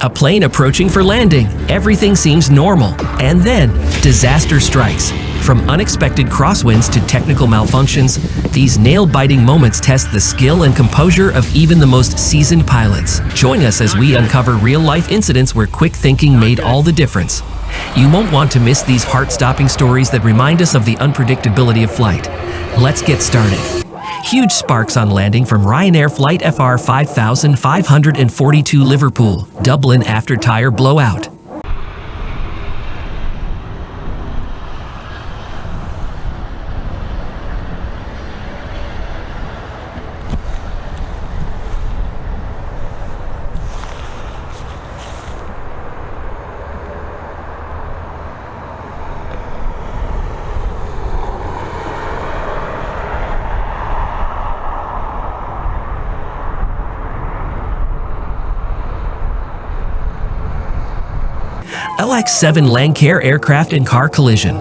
A plane approaching for landing. Everything seems normal. And then, disaster strikes. From unexpected crosswinds to technical malfunctions, these nail-biting moments test the skill and composure of even the most seasoned pilots. Join us as we uncover real-life incidents where quick thinking made all the difference. You won't want to miss these heart-stopping stories that remind us of the unpredictability of flight. Let's get started. Huge sparks on landing from Ryanair Flight FR 5542 Liverpool, Dublin after Tyre blowout. LX-7 Lancair aircraft and car collision.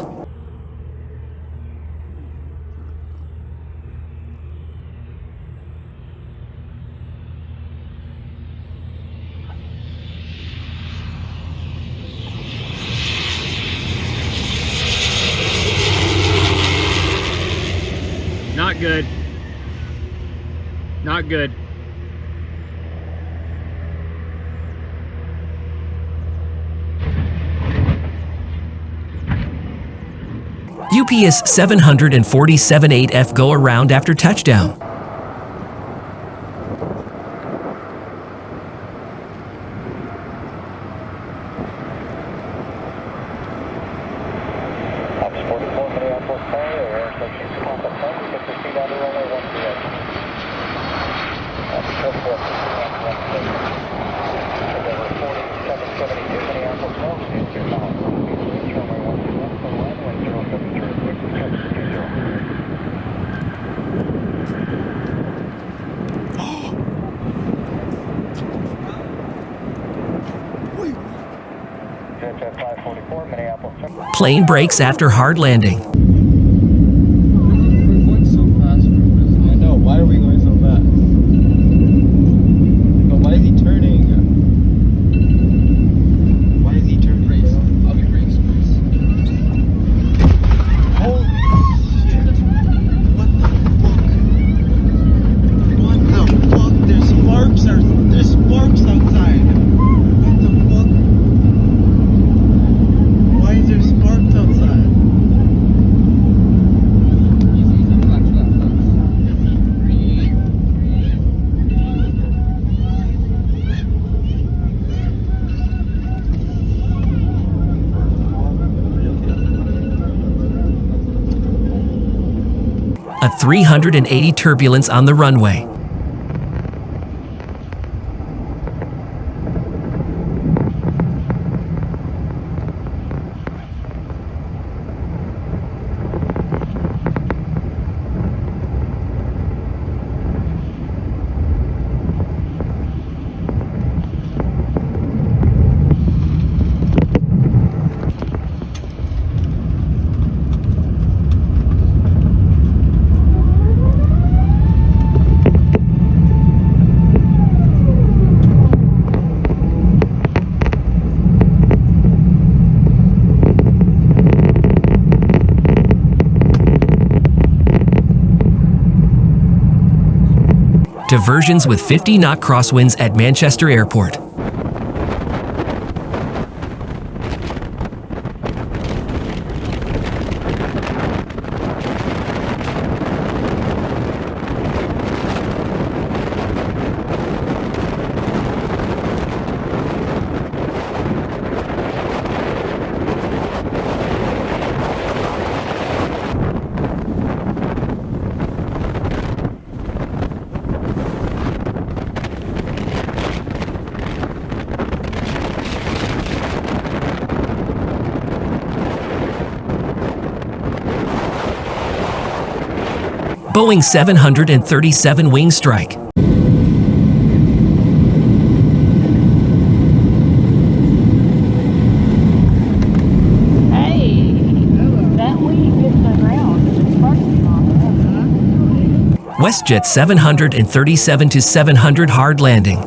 Not good. Not good. UPS 747-8F go around after touchdown. Plane brakes after hard landing. We're going so fast. I know. Why are we going so fast? But why is he turning? Why is he turning? Brakes. I'll be brakes. Holy shit! What the fuck? What the fuck? There's sparks outside. What the fuck? Why is there sparks outside? A 380 turbulence on the runway. Diversions with 50-knot crosswinds at Manchester Airport. Boeing 737 wing strike. Hey, that wing hit the ground. It's sparking on it. WESTJET 737-700 hard landing.